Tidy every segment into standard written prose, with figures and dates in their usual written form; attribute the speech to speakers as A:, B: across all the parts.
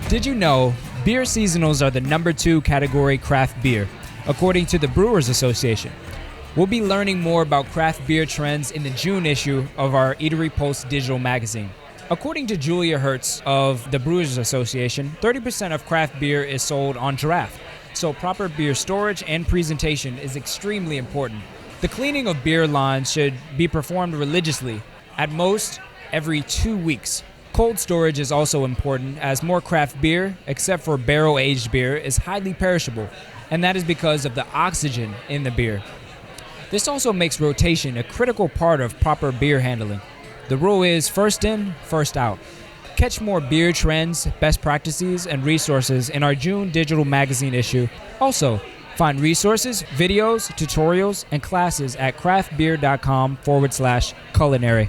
A: Did you know beer seasonals are the #2 category craft beer, according to the Brewers Association? We'll be learning more about craft beer trends in the June issue of our Eatery Pulse digital magazine. According to Julia Hertz of the Brewers Association, 30% of craft beer is sold on draft, so proper beer storage and presentation is extremely important. The cleaning of beer lines should be performed religiously, at most every 2 weeks. Cold storage is also important, as more craft beer, except for barrel-aged beer, is highly perishable, and that is because of the oxygen in the beer. This also makes rotation a critical part of proper beer handling. The rule is first in, first out. Catch more beer trends, best practices, and resources in our June digital magazine issue. Also, find resources, videos, tutorials, and classes at craftbeer.com/culinary.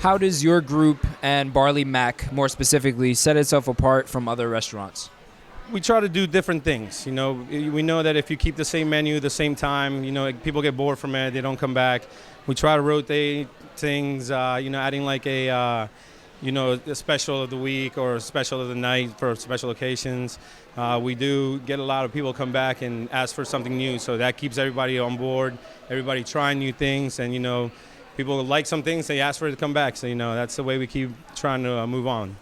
A: How does your group and Barley Mac, more specifically, set itself apart from other restaurants?
B: We try to do different things. We know that if you keep the same menu, the same time, people get bored from it, they don't come back. We try to rotate things, adding like a special of the week or a special of the night for special occasions. We do get a lot of people come back and ask for something new, so that keeps everybody on board, everybody trying new things, and people like some things, they ask for it to come back. So, that's the way we keep trying to move on.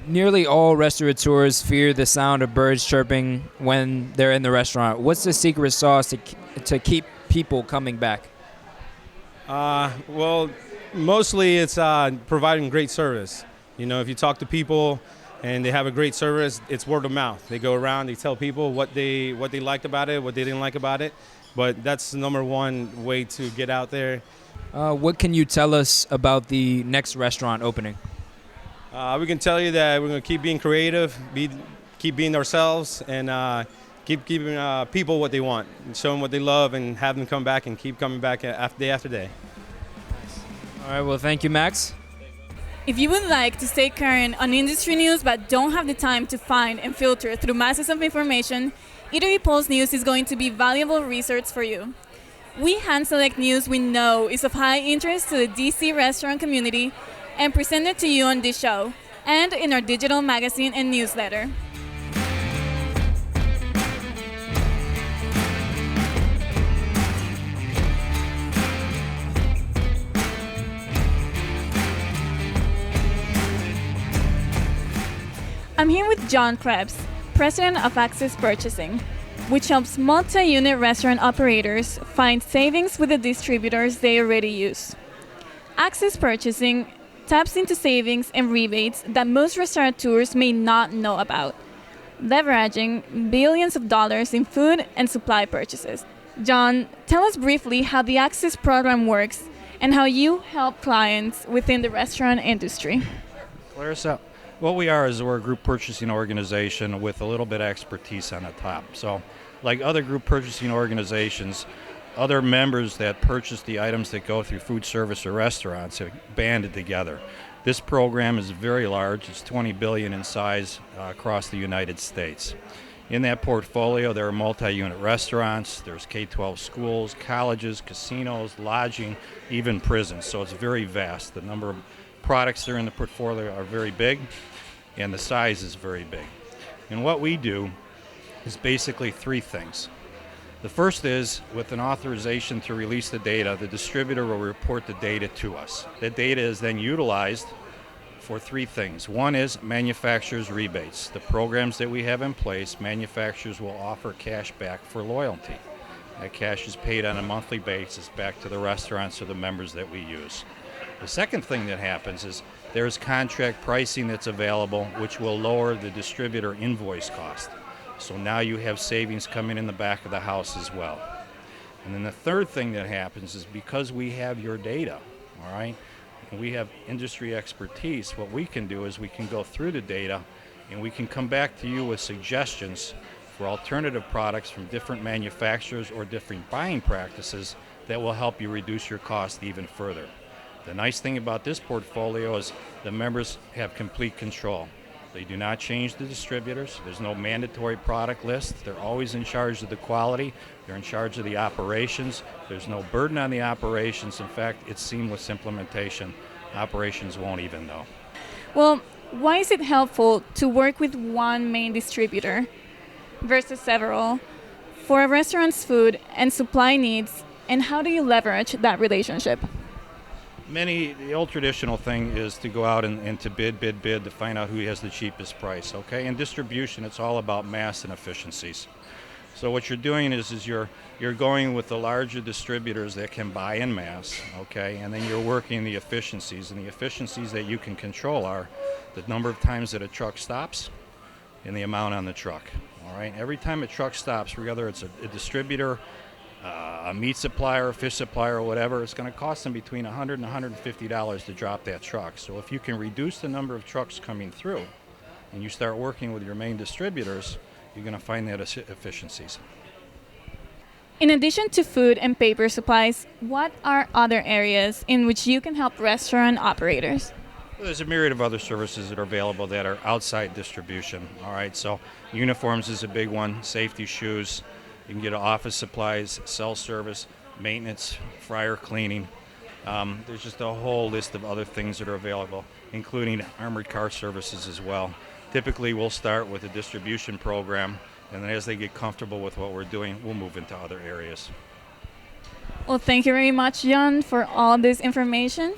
A: Nearly all restaurateurs fear the sound of birds chirping when they're in the restaurant. What's the secret sauce to keep people coming back?
B: Well, mostly it's providing great service. If you talk to people and they have a great service, it's word of mouth. They go around, they tell people what they liked about it, what they didn't like about it. But that's the number one way to get out there.
A: What can you tell us about the next restaurant opening?
B: We can tell you that we're going to keep being creative, keep being ourselves, and keep giving people what they want, and show them what they love, and have them come back and keep coming back day after day.
A: All right, well, thank you, Max.
C: If you would like to stay current on industry news but don't have the time to find and filter through masses of information, Eatery Pulse News is going to be valuable research for you. We hand-select news we know is of high interest to the DC restaurant community and present it to you on this show and in our digital magazine and newsletter. I'm here with John Krebs, president of Access Purchasing, which helps multi-unit restaurant operators find savings with the distributors they already use. Access Purchasing taps into savings and rebates that most restaurateurs may not know about, leveraging billions of dollars in food and supply purchases. John, tell us briefly how the Access program works and how you help clients within the restaurant industry.
D: Clarissa, what we are is we're a group purchasing organization with a little bit of expertise on the top. So, like other group purchasing organizations, other members that purchase the items that go through food service or restaurants have banded together. This program is very large. It's $20 billion in size across the United States. In that portfolio, there are multi-unit restaurants, there's K-12 schools, colleges, casinos, lodging, even prisons. So it's very vast. The number of products that are in the portfolio are very big, and the size is very big. And what we do is basically three things. The first is, with an authorization to release the data, the distributor will report the data to us. That data is then utilized for three things. One is manufacturers' rebates. The programs that we have in place, manufacturers will offer cash back for loyalty. That cash is paid on a monthly basis back to the restaurants or the members that we use. The second thing that happens is there's contract pricing that's available, which will lower the distributor invoice cost. So now you have savings coming in the back of the house as well. And then the third thing that happens is because we have your data, all right, and we have industry expertise, what we can do is we can go through the data and we can come back to you with suggestions for alternative products from different manufacturers or different buying practices that will help you reduce your cost even further. The nice thing about this portfolio is the members have complete control. They do not change the distributors. There's no mandatory product list. They're always in charge of the quality. They're in charge of the operations. There's no burden on the operations. In fact, it's seamless implementation. Operations won't even know.
C: Well, why is it helpful to work with one main distributor versus several for a restaurant's food and supply needs, and how do you leverage that relationship?
D: The old traditional thing is to go out and to bid to find out who has the cheapest price, okay? In distribution, it's all about mass and efficiencies. So what you're doing is you're going with the larger distributors that can buy in mass, okay? And then you're working the efficiencies, and the efficiencies that you can control are the number of times that a truck stops and the amount on the truck, all right? Every time a truck stops, whether it's a distributor, a meat supplier, a fish supplier, or whatever, it's going to cost them between $100 and $150 to drop that truck. So if you can reduce the number of trucks coming through and you start working with your main distributors, you're going to find that efficiencies.
C: In addition to food and paper supplies, what are other areas in which you can help restaurant operators?
D: Well, there's a myriad of other services that are available that are outside distribution. All right, so uniforms is a big one, safety shoes. You can get office supplies, cell service, maintenance, fryer cleaning. There's just a whole list of other things that are available, including armored car services as well. Typically, we'll start with a distribution program, and then as they get comfortable with what we're doing, we'll move into other areas.
C: Well, thank you very much, John, for all this information.